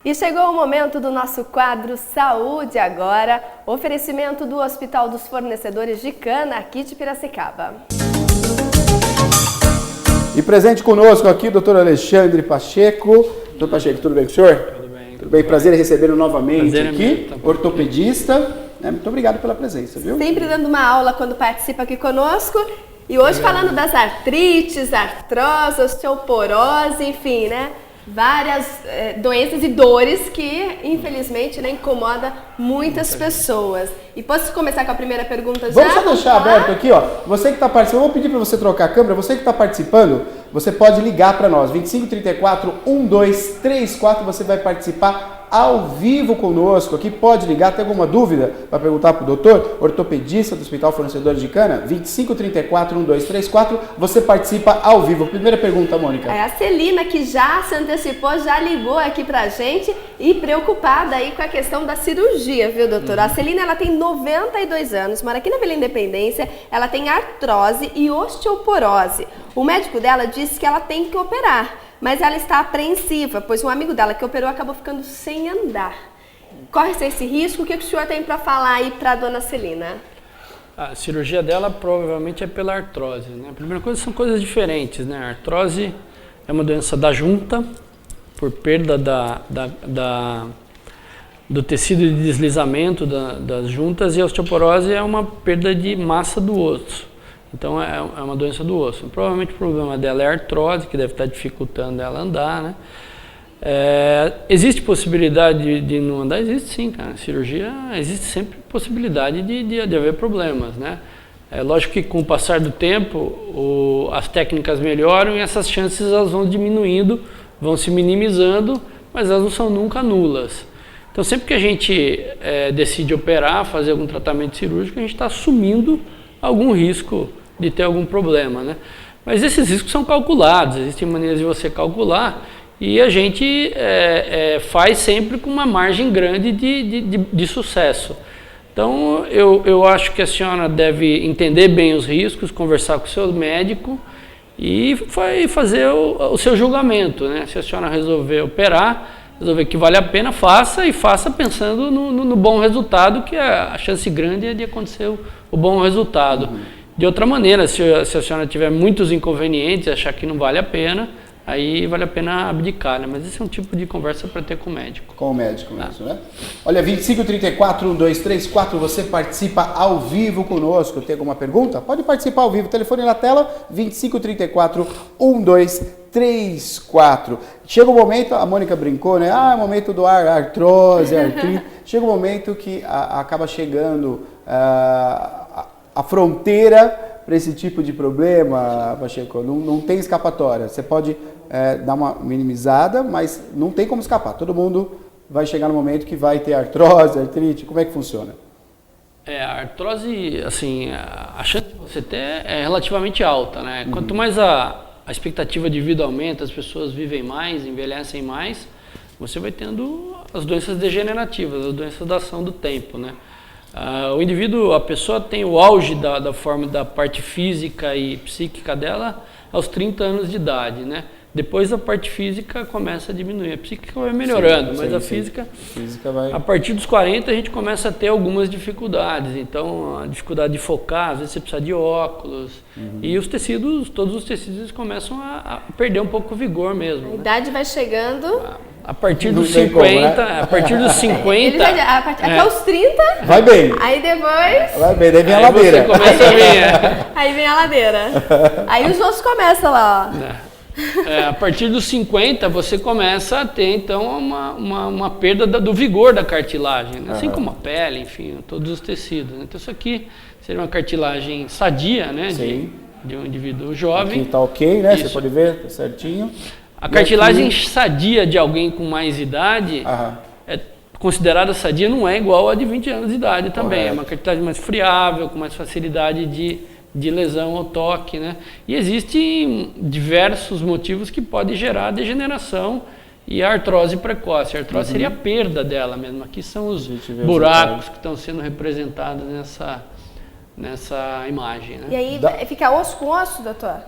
E chegou o momento do nosso quadro Saúde Agora, oferecimento do Hospital dos Fornecedores de Cana, aqui de Piracicaba. E presente conosco aqui o Dr. Alexandre Pacheco. Dr. Pacheco, tudo bem com o senhor? Tudo bem. Tudo bem, prazer em recebê-lo novamente prazer aqui, ortopedista. Muito obrigado pela presença, viu? Sempre dando uma aula quando participa aqui conosco. E hoje falando das artrites, artrose, osteoporose, enfim, né? Várias doenças e dores que, infelizmente, né, incomoda muitas pessoas. E posso começar com a primeira pergunta já? Vamos só deixar aberto aqui, ó. Você que está participando, eu vou pedir para você trocar a câmera. Você que está participando, você pode ligar para nós, 2534-1234, você vai participar ao vivo conosco aqui, pode ligar, tem alguma dúvida para perguntar para o doutor, ortopedista do Hospital Fornecedores de Cana, 2534-1234, você participa ao vivo. Primeira pergunta, Mônica. É a Celina, que já se antecipou, já ligou aqui pra gente e preocupada aí com a questão da cirurgia, viu, doutora? A Celina, ela tem 92 anos, mora aqui na Vila Independência, ela tem artrose e osteoporose. O médico dela disse que ela tem que operar, mas ela está apreensiva, pois um amigo dela que operou acabou ficando sem andar. Corre-se esse risco? O que o senhor tem para falar aí para a dona Celina? A cirurgia dela provavelmente é pela artrose, né? A primeira coisa, são coisas diferentes, né? A artrose é uma doença da junta, por perda do tecido de deslizamento das juntas, e a osteoporose é uma perda de massa do osso. Então é uma doença do osso. Provavelmente o problema dela é a artrose, que deve estar dificultando ela andar, né? Existe possibilidade de não andar? Existe sim, cara. Cirurgia, existe sempre possibilidade de haver problemas, né? É lógico que com o passar do tempo, as técnicas melhoram e essas chances elas vão diminuindo, vão se minimizando, mas elas não são nunca nulas. Então sempre que a gente decide operar, fazer algum tratamento cirúrgico, a gente está assumindo algum risco de ter algum problema, né? Mas esses riscos são calculados, existem maneiras de você calcular e a gente faz sempre com uma margem grande de sucesso. Então eu acho que a senhora deve entender bem os riscos, conversar com o seu médico e fazer o seu julgamento, né? Se a senhora resolver operar, resolver que vale a pena, faça e faça pensando no bom resultado, que a chance grande é de acontecer o bom resultado. De outra maneira, se a senhora tiver muitos inconvenientes, achar que não vale a pena, aí vale a pena abdicar, né? Mas esse é um tipo de conversa para ter com o médico. Com o médico mesmo, né? Olha, 2534-1234, você participa ao vivo conosco. Tem alguma pergunta? Pode participar ao vivo. Telefone na tela, 2534-1234. Chega o momento, a Mônica brincou, né? É o momento do artrose, artrite. Chega o momento que acaba chegando a fronteira para esse tipo de problema, Pacheco. Não tem escapatória. Você pode dar uma minimizada, mas não tem como escapar. Todo mundo vai chegar no momento que vai ter artrose, artrite. Como é que funciona? A artrose, assim, a chance de você ter é relativamente alta, né? Quanto mais a expectativa de vida aumenta, as pessoas vivem mais, envelhecem mais, você vai tendo as doenças degenerativas, as doenças da ação do tempo, né? O indivíduo, a pessoa tem o auge da forma da parte física e psíquica dela aos 30 anos de idade, né? Depois a parte física começa a diminuir, a psíquica vai melhorando, mas a física vai... A partir dos 40 a gente começa a ter algumas dificuldades, então a dificuldade de focar, às vezes você precisa de óculos, e os tecidos, todos os tecidos começam a perder um pouco o vigor mesmo. A idade vai chegando... A partir dos 50, a partir dos 50... Até os 30... Vai bem. Aí depois... Vai bem, daí vem a ladeira. Você começa a vir, Aí vem a ladeira. Aí os ossos começam lá, ó. A partir dos 50 você começa a ter então uma perda do vigor da cartilagem, né? Assim como a pele, enfim, todos os tecidos, né? Então isso aqui seria uma cartilagem sadia, né? De um indivíduo jovem. Aqui tá ok, né? Isso. Você pode ver, tá certinho. A cartilagem sadia de alguém com mais idade é considerada sadia, não é igual a de 20 anos de idade também. Correto. É uma cartilagem mais friável, com mais facilidade de lesão ou toque, né? E existem diversos motivos que podem gerar degeneração e a artrose precoce. A artrose seria a perda dela mesmo. Aqui são os buracos que estão sendo representados nessa imagem, né? E aí fica osso com osso, doutor?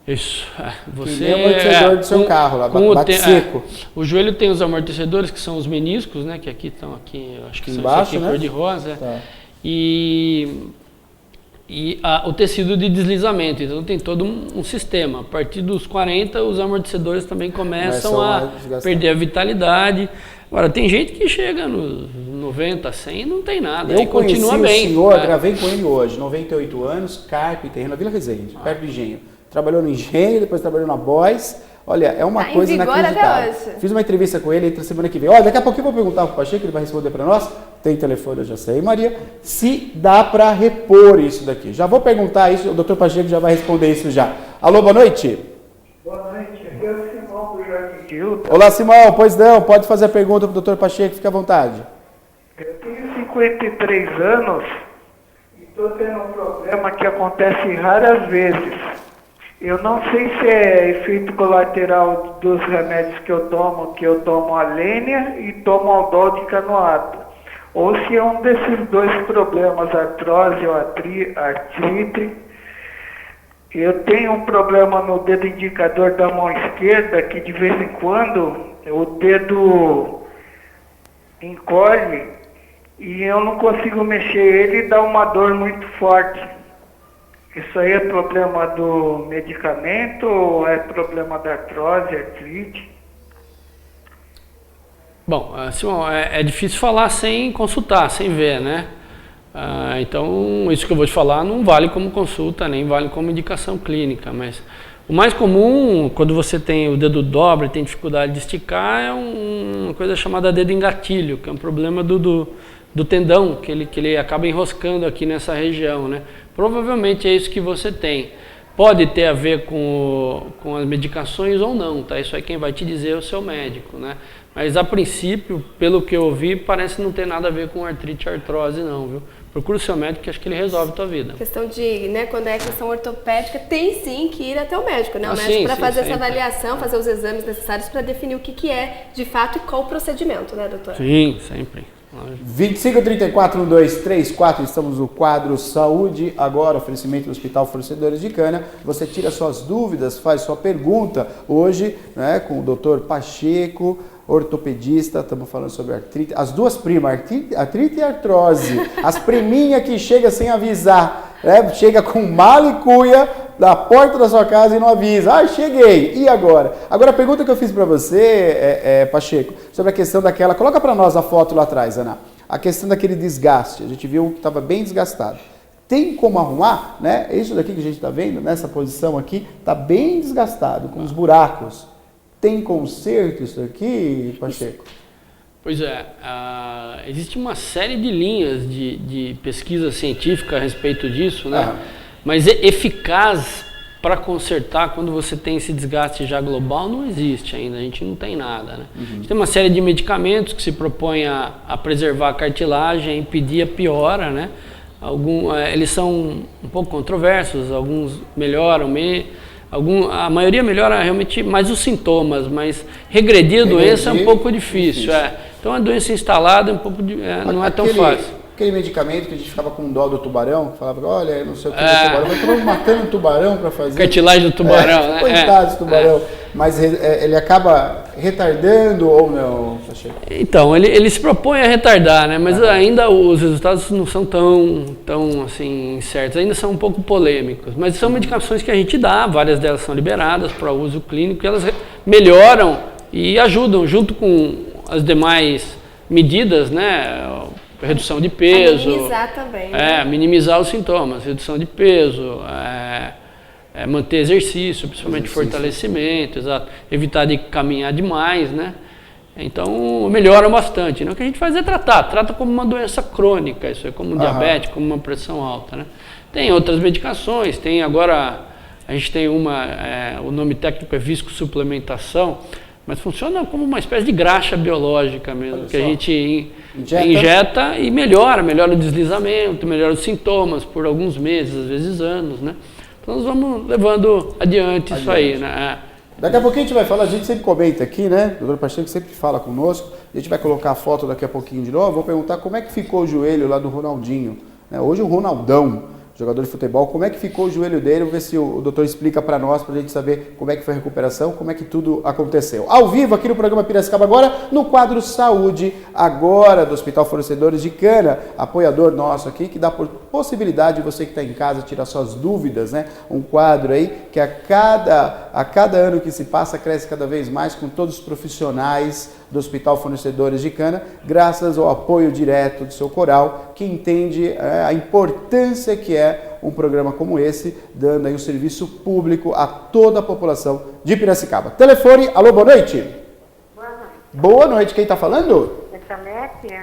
Isso. Você que nem o amortecedor do seu carro lá, bate seco. O joelho tem os amortecedores, que são os meniscos, né? Que aqui estão, aqui, acho que são embaixo, aqui, né? cor de rosa. Tá. E o tecido de deslizamento, então tem todo um sistema. A partir dos 40, os amortecedores também começam a perder a vitalidade. Agora, tem gente que chega nos 90, 100 e não tem nada, e continua bem. O senhor, gravei com ele hoje, 98 anos, carpinteiro, na Vila Resende, perto do Engenho. Trabalhou no Engenho, depois trabalhou na Boys. Olha, é uma coisa inacreditável. Fiz uma entrevista com ele entre semana que vem. Olha, daqui a pouquinho eu vou perguntar pro Pacheco, ele vai responder para nós. Tem telefone, eu já sei, Maria. Se dá para repor isso daqui. Já vou perguntar isso, o doutor Pacheco já vai responder isso já. Alô, boa noite. Boa noite, aqui é o Simão do Jardim de Hilton. Olá, Simão, pois não, pode fazer a pergunta pro doutor Pacheco, fique à vontade. Eu tenho 53 anos e estou tendo um problema que acontece raras vezes. Eu não sei se é efeito colateral dos remédios que eu tomo a Lênia e tomo Aldol de canoato, ou se é um desses dois problemas, artrose ou artrite. Eu tenho um problema no dedo indicador da mão esquerda, que de vez em quando o dedo encolhe e eu não consigo mexer ele e dá uma dor muito forte. Isso aí é problema do medicamento ou é problema da artrose, artrite? Bom, Simão, é difícil falar sem consultar, sem ver, né? Então, isso que eu vou te falar não vale como consulta, nem vale como indicação clínica, mas o mais comum, quando você tem o dedo dobra e tem dificuldade de esticar, é uma coisa chamada dedo engatilho, que é um problema do tendão, que ele acaba enroscando aqui nessa região, né? Provavelmente é isso que você tem. Pode ter a ver com as medicações ou não, tá? Isso aí quem vai te dizer é o seu médico, né? Mas a princípio, pelo que eu vi, parece não ter nada a ver com artrite e artrose não, viu? Procura o seu médico que acho que ele resolve a tua vida. Questão de, né, quando é questão ortopédica, tem sim que ir até o médico, né? O médico para fazer essa avaliação, fazer os exames necessários para definir o que é de fato e qual o procedimento, né, doutor? Sim, sempre. 2534-1234, estamos no quadro Saúde Agora, oferecimento do Hospital Fornecedores de Cana. Você tira suas dúvidas, faz sua pergunta. Hoje, né, com o doutor Pacheco, ortopedista, estamos falando sobre artrite. As duas primas, artrite e artrose. As priminhas que chegam sem avisar, né? Chega com mala e cuia da porta da sua casa e não avisa. Ah, cheguei. E agora? Agora a pergunta que eu fiz para você, Pacheco, sobre a questão daquela... Coloca para nós a foto lá atrás, Ana. A questão daquele desgaste. A gente viu que estava bem desgastado. Tem como arrumar, né? Isso daqui que a gente está vendo, nessa posição aqui, está bem desgastado, com os buracos. Tem conserto isso aqui, Pacheco? Pois é, existe uma série de linhas de pesquisa científica a respeito disso, né? Mas eficaz para consertar quando você tem esse desgaste já global não existe ainda, a gente não tem nada, né? A gente tem uma série de medicamentos que se propõem a preservar a cartilagem, a impedir a piora, né? Eles são um pouco controversos, alguns melhoram, a maioria melhora realmente mais os sintomas, mas regredir a doença é um pouco difícil. Então a doença instalada é um pouco não é tão fácil. Aquele medicamento que a gente ficava com dó do tubarão, que falava, olha, não sei o que do tubarão, mas estamos matando o tubarão para fazer. Cartilagem do tubarão, né? Coitado do tubarão. Mas ele acaba retardando ou não, Pacheco? Então, ele se propõe a retardar, né? Mas ainda os resultados não são tão assim, certos, ainda são um pouco polêmicos. Mas são medicações que a gente dá, várias delas são liberadas para uso clínico, e elas melhoram e ajudam, junto com as demais medidas, né? Redução de peso. Minimizar também. Né? Minimizar os sintomas, redução de peso, manter exercício, principalmente fortalecimento, exato. Evitar de caminhar demais, né? Então melhora bastante. Né? O que a gente faz é trata como uma doença crônica, isso é como um diabetes, como uma pressão alta, né? Tem outras medicações, agora a gente tem o nome técnico é viscosuplementação, mas funciona como uma espécie de graxa biológica mesmo, que a gente injeta e melhora o deslizamento, melhora os sintomas por alguns meses, às vezes anos, né? Então nós vamos levando adiante isso aí, né? Daqui a pouquinho a gente vai falar, a gente sempre comenta aqui, né? O doutor Pacheco sempre fala conosco, a gente vai colocar a foto daqui a pouquinho de novo, vou perguntar como é que ficou o joelho lá do Ronaldinho, né? Hoje o Ronaldão, jogador de futebol. Como é que ficou o joelho dele? Vamos ver se o doutor explica para nós, para a gente saber como é que foi a recuperação, como é que tudo aconteceu. Ao vivo aqui no programa Piracicaba Agora, no quadro Saúde Agora, do Hospital Fornecedores de Cana, apoiador nosso aqui, que dá possibilidade de você que está em casa tirar suas dúvidas, né? Um quadro aí que a cada ano que se passa cresce cada vez mais com todos os profissionais do Hospital Fornecedores de Cana, graças ao apoio direto do seu coral, que entende a importância que é um programa como esse, dando aí um serviço público a toda a população de Piracicaba. Telefone, alô, boa noite. Boa noite. Boa noite, quem está falando? É Salete?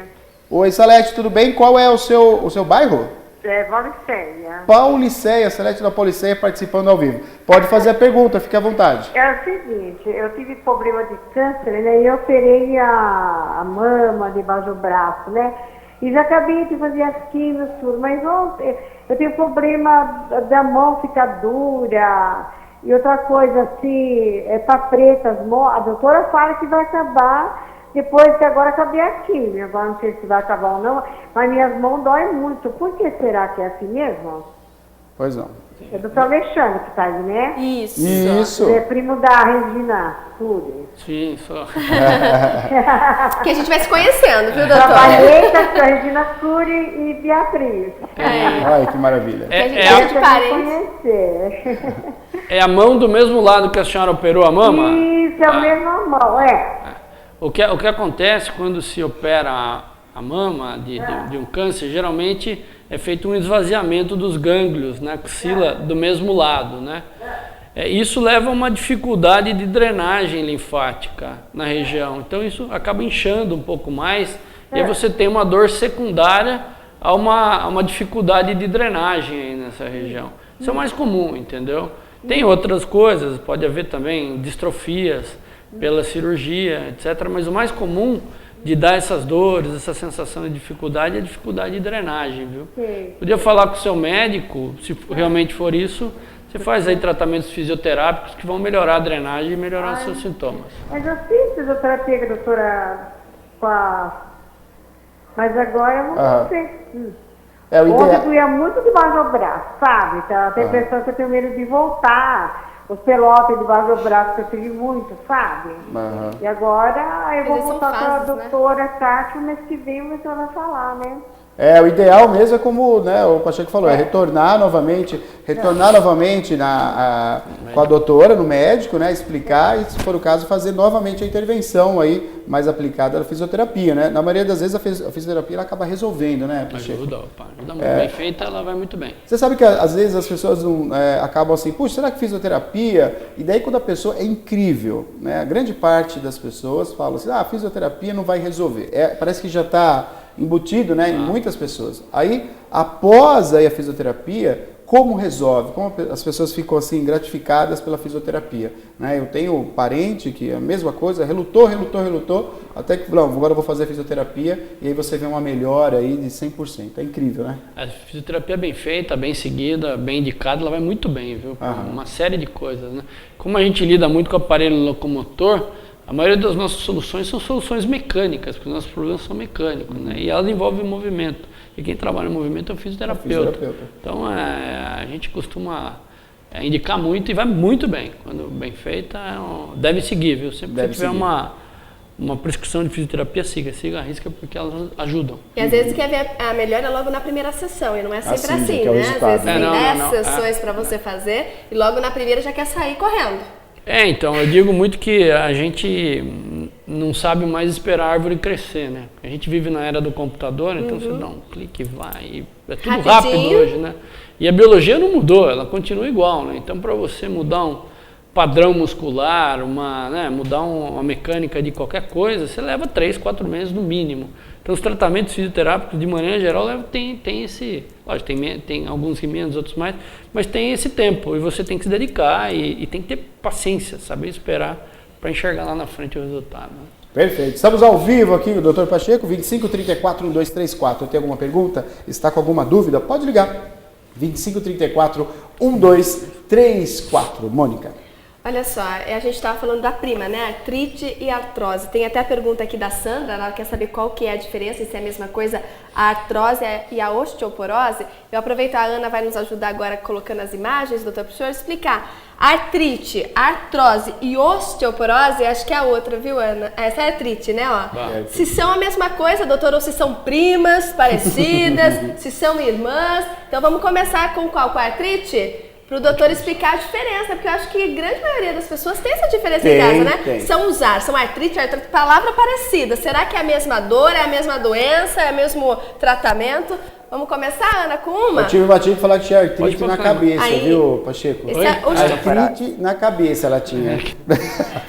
Oi, Salete, tudo bem? Qual é o seu bairro? É Pauliceia. Pauliceia, Salete da Pauliceia participando ao vivo. Pode fazer a pergunta, fique à vontade. É o seguinte, eu tive problema de câncer, né? E eu operei a mama debaixo do braço, né? E já acabei de fazer as quimios, tudo, mas ontem eu tenho problema da mão ficar dura. E outra coisa, assim, tá preta as mãos. A doutora fala que vai acabar depois que agora acabei a quimio. Agora não sei se vai acabar ou não, mas minhas mãos doem muito. Por que será que é assim mesmo? Pois não. É o doutor Alexandre que tá aí, né? Isso. Isso. É primo da Regina Cury. Sim, só. Que a gente vai se conhecendo, viu, doutor? Trabalhei com a Regina Cury e Beatriz. Ai, que maravilha. Que a gente É, é é, de Pra parente. conhecer. é a mão do mesmo lado que a senhora operou a mama? Isso, é a mesma mão, é. O que acontece quando se opera a mama de um câncer, geralmente é feito um esvaziamento dos gânglios na axila do mesmo lado, né? Isso leva a uma dificuldade de drenagem linfática na região, então isso acaba inchando um pouco mais e aí você tem uma dor secundária a uma dificuldade de drenagem aí nessa região. Isso é o mais comum, entendeu? Tem outras coisas, pode haver também distrofias pela cirurgia, etc. Mas o mais comum de dar essas dores, essa sensação de dificuldade, é a dificuldade de drenagem, viu? Sim. Podia falar com o seu médico, se realmente for isso, você faz aí tratamentos fisioterápicos que vão melhorar a drenagem e melhorar os seus sintomas. Mas eu fiz fisioterapia com a doutora mas agora eu não sei. É o Ontem ideal. doía muito debaixo do braço, sabe? Então tem pessoas que eu tenho medo de voltar. Os pelotas debaixo do braço que eu tive muito, sabe? E agora eu vou Mas são voltar com a fases, né? doutora Kátia, mês que vem o doutor vai falar, né? O ideal mesmo é como, né, o Pacheco falou, é retornar novamente com a doutora, no médico, né, explicar e, se for o caso, fazer novamente a intervenção aí mais aplicada da fisioterapia, né? Na maioria das vezes a fisioterapia ela acaba resolvendo, né, Pacheco? Ajuda muito bem feita, ela vai muito bem. Você sabe que às vezes as pessoas acabam assim, puxa, será que fisioterapia? E daí quando a pessoa é incrível, né? A grande parte das pessoas fala assim, a fisioterapia não vai resolver. Parece que já está embutido, né, em muitas pessoas. Aí, após aí a fisioterapia, como resolve? Como as pessoas ficam assim gratificadas pela fisioterapia, né? Eu tenho parente que a mesma coisa, relutou, até que não, agora eu vou fazer a fisioterapia e aí você vê uma melhora aí de 100%. É incrível, né? A fisioterapia bem feita, bem seguida, bem indicada, ela vai muito bem, viu? Uma série de coisas, né? Como a gente lida muito com o aparelho locomotor, a maioria das nossas soluções são soluções mecânicas, porque os nossos problemas são mecânicos, né? E elas envolvem movimento. E quem trabalha em movimento é o fisioterapeuta. Então, a gente costuma indicar muito e vai muito bem. Quando bem feita, deve seguir, viu? Sempre que tiver uma prescrição de fisioterapia, siga a risca, porque elas ajudam. E às vezes quer ver a melhora logo na primeira sessão, e não é sempre assim, que é o né? Às resultado. vezes tem 10 sessões para você fazer, e logo na primeira já quer sair correndo. Então, eu digo muito que a gente não sabe mais esperar a árvore crescer, né? A gente vive na era do computador, então você dá um clique e vai. É tudo rápido hoje, né? E a biologia não mudou, ela continua igual, né? Então, para você mudar um padrão muscular, mudar uma mecânica de qualquer coisa, você leva 3, 4 meses no mínimo. Então, os tratamentos fisioterápicos, de maneira geral, tem esse... Lógico, tem alguns que menos, outros mais, mas tem esse tempo. E você tem que se dedicar e tem que ter paciência, saber esperar para enxergar lá na frente o resultado. Né? Perfeito. Estamos ao vivo aqui, o Dr. Pacheco, 2534-1234. Tem alguma pergunta? Está com alguma dúvida? Pode ligar. 2534-1234. Mônica. Olha só, a gente estava falando da prima, né? Artrite e artrose. Tem até a pergunta aqui da Sandra, ela quer saber qual que é a diferença, se é a mesma coisa, a artrose e a osteoporose. Eu aproveito, a Ana vai nos ajudar agora colocando as imagens, doutor, para o senhor explicar. Artrite, artrose e osteoporose, acho que é a outra, viu, Ana? Essa é artrite, né? Ó. Se são a mesma coisa, doutor, ou se são primas, parecidas, se são irmãs. Então vamos começar com qual? Com a artrite? Para o doutor explicar a diferença, porque eu acho que a grande maioria das pessoas tem essa diferença em casa, né? Tem. São artrite, palavra parecida. Será que é a mesma dor, é a mesma doença, é o mesmo tratamento? Vamos começar, Ana, com uma? Eu tive uma tia que falava que tinha artrite na cabeça, aí, viu, Pacheco? Artrite na cabeça ela tinha.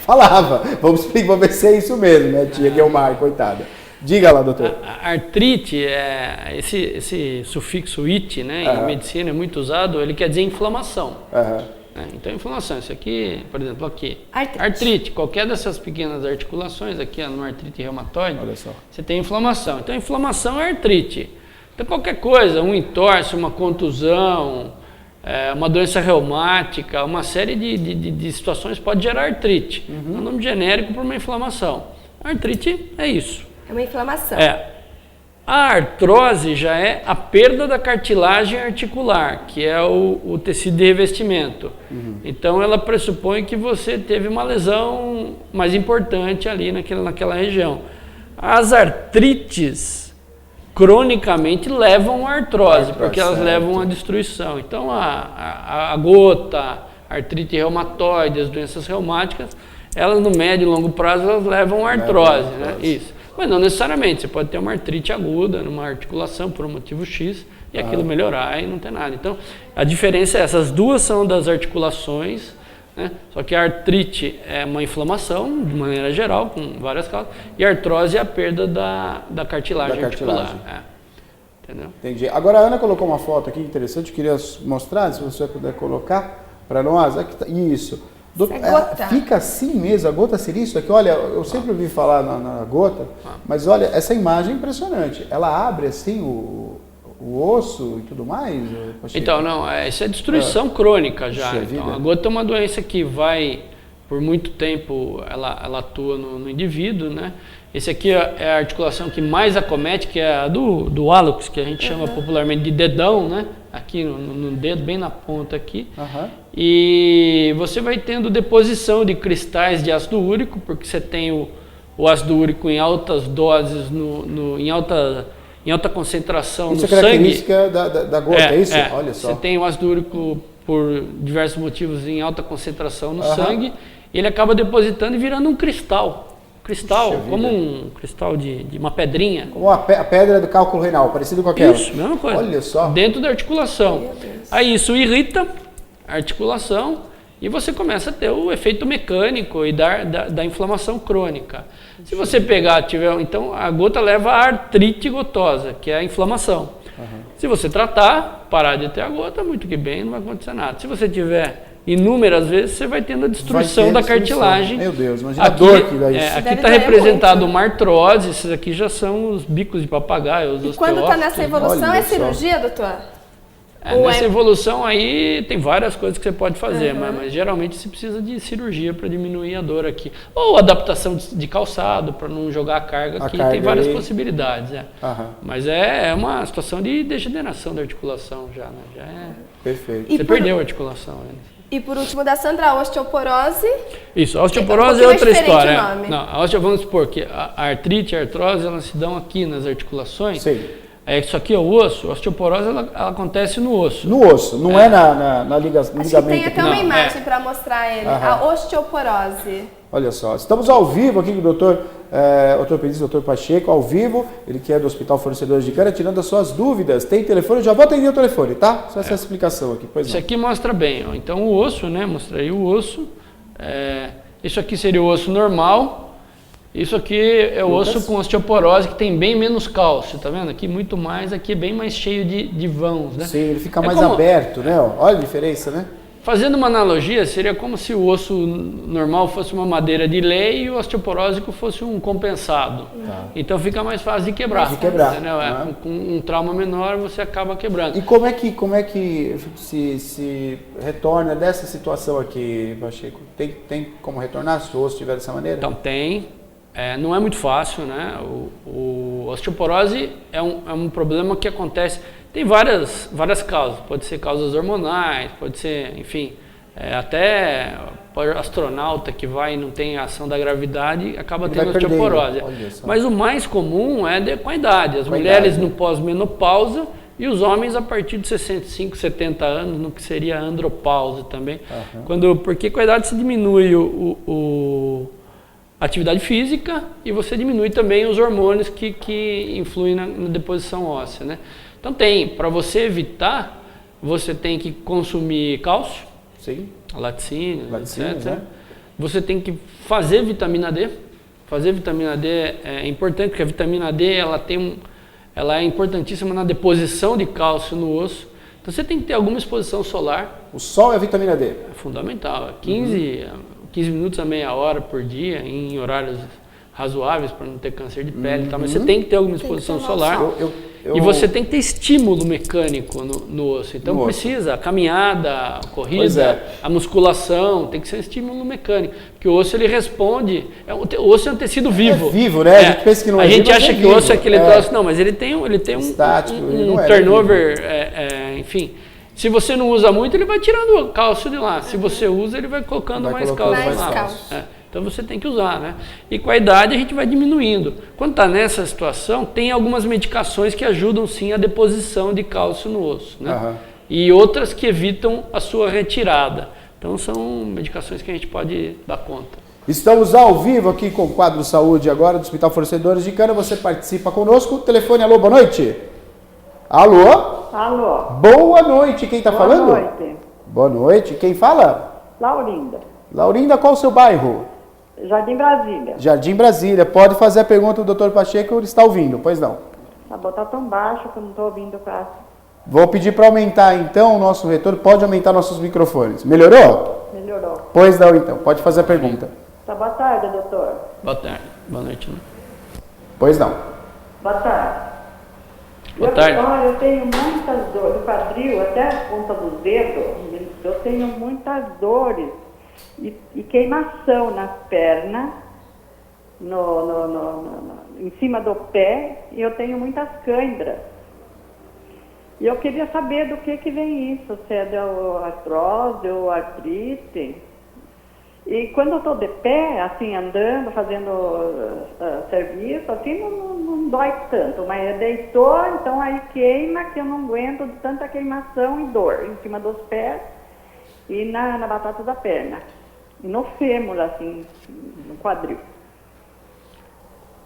Falava. Vamos ver se é isso mesmo, né, tia Guilmar, coitada. Diga lá, doutor. A artrite, esse sufixo it, né, em medicina é muito usado, ele quer dizer inflamação. Então, inflamação, isso aqui, por exemplo, aqui. Artrite, qualquer dessas pequenas articulações, aqui numa artrite reumatoide, olha só, você tem inflamação. Então, inflamação é artrite. Então, qualquer coisa, um entorse, uma contusão, uma doença reumática, uma série de situações pode gerar artrite. É um nome genérico para uma inflamação. A artrite é isso. É uma inflamação. A artrose já é a perda da cartilagem articular, que é o tecido de revestimento. Então, ela pressupõe que você teve uma lesão mais importante ali naquela região. As artrites, cronicamente, levam a artrose, porque elas levam à destruição. Então, a gota, a artrite reumatoide, as doenças reumáticas, elas no médio e longo prazo, elas levam a artrose, né? Isso. Mas não necessariamente, você pode ter uma artrite aguda numa articulação por um motivo X e aquilo melhorar e não ter nada. Então, a diferença é essa, as duas são das articulações, né? Só que a artrite é uma inflamação, de maneira geral, com várias causas, e a artrose é a perda da cartilagem articular. Entendeu? Entendi. Agora a Ana colocou uma foto aqui interessante, queria mostrar, se você puder colocar para nós. Aqui tá, isso. Fica assim mesmo, a gota seria isso aqui? Olha, eu sempre ouvi falar na gota, mas olha, essa imagem é impressionante. Ela abre assim o osso e tudo mais? Então, não, isso é destruição crônica já. Então, a gota é uma doença que vai, por muito tempo, ela atua no indivíduo, né? Esse aqui é a articulação que mais acomete, que é a do hálux, que a gente chama popularmente de dedão, né? Aqui no dedo, bem na ponta aqui. E você vai tendo deposição de cristais de ácido úrico, porque você tem o ácido úrico em altas doses, em alta concentração no sangue. Isso é característica da gota, é isso? Olha só. Você tem o ácido úrico, por diversos motivos, em alta concentração no sangue, e ele acaba depositando e virando um cristal. Como um cristal de uma pedrinha. Como a pedra do cálculo renal, parecido com aquela. Isso, mesma coisa. Olha só. Dentro da articulação. Aí isso irrita a articulação e você começa a ter o efeito mecânico e da inflamação crônica. Se você pegar, então a gota leva a artrite gotosa, que é a inflamação. Se você tratar, parar de ter a gota, muito que bem, não vai acontecer nada. Se você tiver inúmeras vezes, você vai tendo a destruição da cartilagem. Meu Deus, imagina a dor que dá isso. Aqui está representado uma artrose, esses aqui já são os bicos de papagaio, os osteócitos. E quando está nessa evolução, é cirurgia, doutor? Nessa evolução aí tem várias coisas que você pode fazer, mas geralmente você precisa de cirurgia para diminuir a dor aqui. Ou adaptação de calçado para não jogar a carga aqui, tem várias possibilidades. Mas é uma situação de degeneração da articulação já, né? Já Perfeito. Você perdeu a articulação. E por último, da Sandra, a osteoporose. Isso, a osteoporose é outra história. Não, vamos supor que a artrite e a artrose, elas se dão aqui nas articulações. Sim. Isso aqui é o osso, a osteoporose ela acontece no osso. No osso, não é na ligamento. Acho que tem até uma imagem para mostrar ele, a osteoporose. Olha só, estamos ao vivo aqui com o doutor ortopedista, doutor Pacheco, ao vivo, ele que é do Hospital Fornecedores de Cana, tirando as suas dúvidas. Tem telefone? Eu já vou atender o telefone, tá? Só essa explicação aqui. Pois isso aqui mostra bem, ó. Então o osso, né? Mostra aí o osso. Isso aqui seria o osso normal. Isso aqui é o osso com osteoporose, que tem bem menos cálcio, tá vendo? Aqui muito mais, aqui é bem mais cheio de vãos, né? Sim, ele fica mais aberto, né? Olha a diferença, né? Fazendo uma analogia, seria como se o osso normal fosse uma madeira de lei e o osteoporósico fosse um compensado. Então fica mais fácil de quebrar. Entendeu? Com um trauma menor você acaba quebrando. E como é que se retorna dessa situação aqui, Pacheco? Tem como retornar se o osso estiver dessa maneira? Então tem. Não é muito fácil, né? O osteoporose é um problema que acontece. Tem várias causas, pode ser causas hormonais, pode ser, enfim, até astronauta que vai e não tem ação da gravidade acaba tendo osteoporose. Mas o mais comum é com a idade, as mulheres no pós-menopausa e os homens a partir de 65, 70 anos, no que seria a andropausa também. Porque com a idade se diminui a atividade física e você diminui também os hormônios que influem na deposição óssea, né? Então para você evitar, você tem que consumir cálcio, laticínios, etc. Né? Você tem que fazer vitamina D. Fazer vitamina D é importante, porque a vitamina D ela é importantíssima na deposição de cálcio no osso. Então você tem que ter alguma exposição solar. O sol é a vitamina D? É fundamental, 15 minutos a meia hora por dia, em horários razoáveis para não ter câncer de pele e tal, mas você tem que ter alguma exposição solar. E você tem que ter estímulo mecânico no osso. Então precisa, a caminhada, a corrida, a musculação, tem que ser um estímulo mecânico. Porque o osso ele responde, o osso é um tecido vivo. É vivo, né? A gente pensa que não é vivo. A gente acha que o osso é aquele troço, não, mas ele tem um turnover, enfim. Se você não usa muito, ele vai tirando o cálcio de lá. Se você usa, ele vai colocando mais cálcio lá. Então você tem que usar, né? E com a idade a gente vai diminuindo. Quando está nessa situação, tem algumas medicações que ajudam sim a deposição de cálcio no osso, né? E outras que evitam a sua retirada. Então são medicações que a gente pode dar conta. Estamos ao vivo aqui com o quadro Saúde agora do Hospital Fornecedores de Cana. Você participa conosco. Telefone, alô, boa noite. Alô? Alô. Boa noite, quem está falando? Boa noite. Boa noite, quem fala? Laurinda. Laurinda, qual o seu bairro? Jardim Brasília. Jardim Brasília. Pode fazer a pergunta do Dr. Pacheco, ele está ouvindo, pois não? Tá tão baixo que eu não estou ouvindo quase. Vou pedir para aumentar então o nosso retorno. Pode aumentar nossos microfones. Melhorou? Melhorou. Pois não, então. Pode fazer a pergunta. Boa tarde, doutor. Boa tarde. Boa noite. Né? Pois não. Boa tarde. Boa tarde. Eu tenho muitas dores do quadril, até a ponta dos dedos. Eu tenho muitas dores e queimação nas pernas, em cima do pé, e eu tenho muitas câimbras. E eu queria saber do que vem isso, se é da artrose ou artrite. E quando eu estou de pé, assim, andando, fazendo serviço, assim, não dói tanto. Mas deitou, então aí queima, que eu não aguento de tanta queimação e dor em cima dos pés e na batata da perna. E no fêmur, assim, no quadril.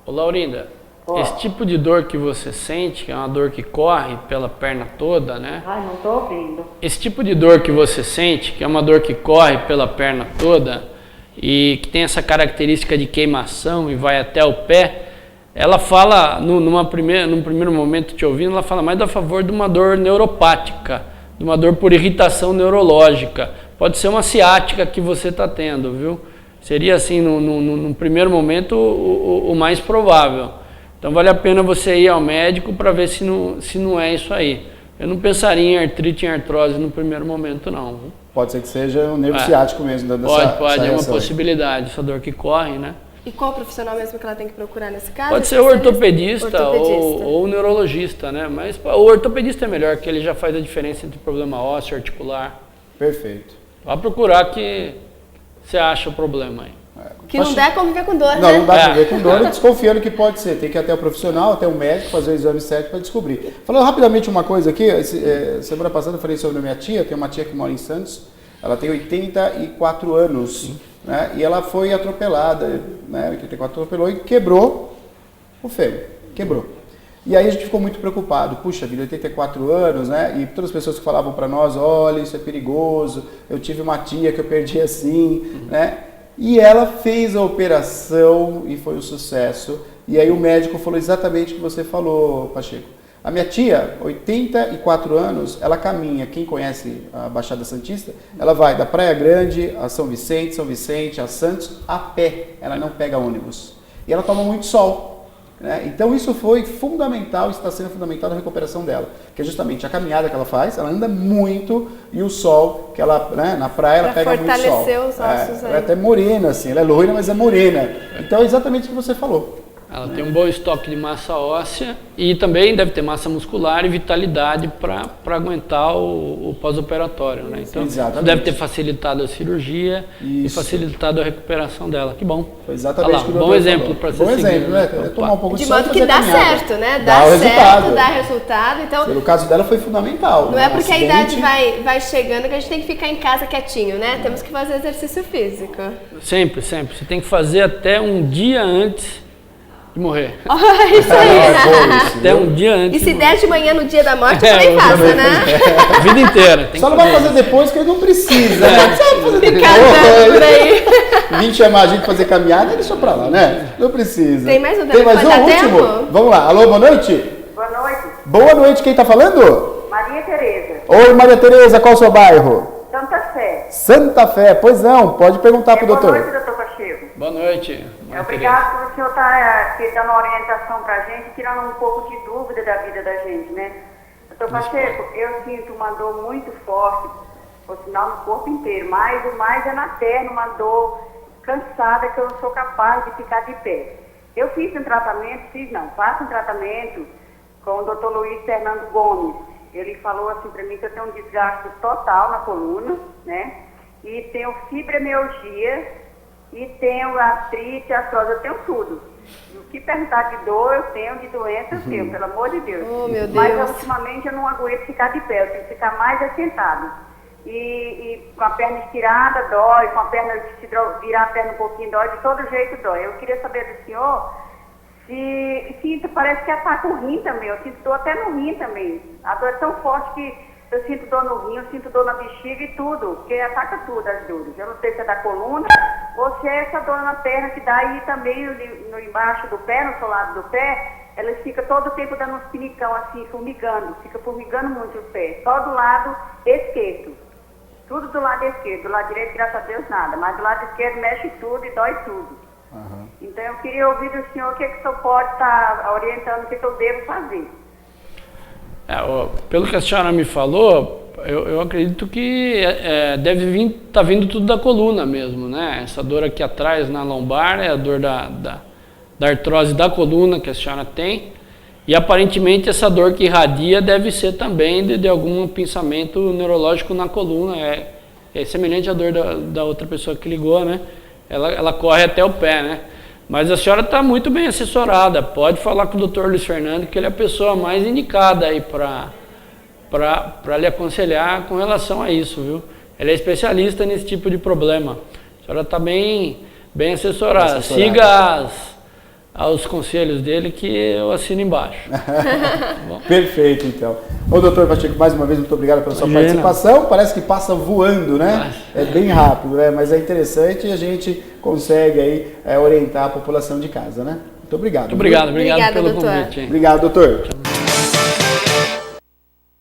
Ô Laurinda, esse tipo de dor que você sente, que é uma dor que corre pela perna toda, né? Ai, não estou ouvindo. Esse tipo de dor que você sente, que é uma dor que corre pela perna toda e que tem essa característica de queimação e vai até o pé, ela fala, num primeiro momento te ouvindo, ela fala mais a favor de uma dor neuropática, de uma dor por irritação neurológica. Pode ser uma ciática que você está tendo, viu? Seria assim, num primeiro momento, o mais provável. Então vale a pena você ir ao médico para ver se não é isso aí. Eu não pensaria em artrite e artrose no primeiro momento, não. Pode ser que seja um nervo ciático mesmo. Pode, é uma possibilidade, essa dor que corre, né? E qual profissional mesmo que ela tem que procurar nesse caso? Pode ser o ortopedista. Ou o neurologista, né? Mas o ortopedista é melhor, porque ele já faz a diferença entre problema ósseo e articular. Perfeito. Vá procurar que você acha o problema aí. Que não dá conviver com dor, né? Não dá conviver com dor e desconfiando que pode ser. Tem que ir até o profissional, até o médico, fazer o exame certo para descobrir. Falando rapidamente uma coisa aqui, semana passada eu falei sobre a minha tia, tem uma tia que mora em Santos, ela tem 84 anos, né? E ela foi atropelada, né? 84 atropelou e quebrou o fêmur, quebrou. E aí a gente ficou muito preocupado, puxa vida, 84 anos, né? E todas as pessoas que falavam para nós, olha, isso é perigoso, eu tive uma tia que eu perdi assim, né? E ela fez a operação e foi um sucesso. E aí o médico falou exatamente o que você falou, Pacheco. A minha tia, 84 anos, ela caminha, quem conhece a Baixada Santista, ela vai da Praia Grande a São Vicente, a Santos, a pé, ela não pega ônibus. E ela toma muito sol. Né? Então isso foi fundamental, está sendo fundamental na recuperação dela, que é justamente a caminhada que ela faz, ela anda muito e o sol, que ela, né, na praia ela pega muito sol. Fortalecer os ossos aí. Ela é até morena, assim, ela é loira, mas é morena. Então é exatamente o que você falou. Ela tem um bom estoque de massa óssea e também deve ter massa muscular e vitalidade para aguentar o pós-operatório, né? Então, isso deve ter facilitado a cirurgia e facilitado a recuperação dela. Que bom. Foi exatamente o que o bom exemplo para ser seguido. Bom exemplo, né? Tomar um pouco de sol modo que dá certo, né? Dá certo, dá resultado. Então, pelo caso dela foi fundamental. Não é porque a idade vai chegando que a gente tem que ficar em casa quietinho, né? Temos que fazer exercício físico. Sempre. Você tem que fazer até um dia antes de morrer. Isso aí. Até um dia antes. E se der de manhã no dia da morte, também faça, né? A vida inteira. Só não vai fazer depois, porque não precisa, né? Só fazer depois. Por aí. Vim chamar a gente pra fazer caminhada, deixa pra lá, né? Não precisa. Tem mais um último? Tempo? Vamos lá. Alô, boa noite. Boa noite. Boa noite, quem tá falando? Maria Tereza. Oi, Maria Tereza, qual é o seu bairro? Santa Fé. Santa Fé, pois não, pode perguntar pro doutor. Boa noite, doutor Pacheco. Boa noite. Obrigado por o senhor estar dando orientação para a gente, tirando um pouco de dúvida da vida da gente, né? Doutor Pacheco, eu sinto uma dor muito forte, por sinal no corpo inteiro, mas o mais é na perna, uma dor cansada que eu não sou capaz de ficar de pé. Eu faço um tratamento com o doutor Luiz Fernando Gomes. Ele falou assim para mim que eu tenho um desgaste total na coluna, né? E tenho fibromialgia. E tenho artrite, artrose, eu tenho tudo. O que perguntar de dor, eu tenho, de doença, eu tenho, pelo amor de Deus. Oh, meu Deus. Mas ultimamente eu não aguento ficar de pé, eu tenho que ficar mais assentado. E com a perna estirada dói, com a perna, se virar a perna um pouquinho dói, de todo jeito dói. Eu queria saber do senhor se parece que ataca o rim também, eu sinto dor até no rim também. A dor é tão forte que eu sinto dor no rim, eu sinto dor na bexiga e tudo, porque ataca tudo as dores. Eu não sei se é da coluna ou se é essa dor na perna que dá aí também no embaixo do pé, no solado do pé, ela fica todo o tempo dando uns pinicão assim, fica formigando muito o pé, só do lado esquerdo. Tudo do lado esquerdo, do lado direito, graças a Deus, nada, mas do lado esquerdo mexe tudo e dói tudo. Uhum. Então eu queria ouvir do senhor o que o senhor pode estar orientando, o que eu devo fazer. Pelo que a senhora me falou, eu acredito que deve estar vindo tudo da coluna mesmo, né? Essa dor aqui atrás na lombar é a dor da artrose da coluna que a senhora tem. E aparentemente essa dor que irradia deve ser também de algum pensamento neurológico na coluna. É semelhante à dor da outra pessoa que ligou, né? Ela corre até o pé, né? Mas a senhora está muito bem assessorada. Pode falar com o Dr. Luiz Fernando, que ele é a pessoa mais indicada aí para lhe aconselhar com relação a isso, viu? Ele é especialista nesse tipo de problema. A senhora está bem assessorada. Siga aos conselhos dele que eu assino embaixo. Perfeito, então. Ô, doutor Pacheco, mais uma vez, muito obrigado pela sua participação. Parece que passa voando, né? É bem rápido, né? Mas é interessante e a gente consegue aí orientar a população de casa, né? Muito obrigado. Muito obrigado pelo convite. Obrigado, doutor.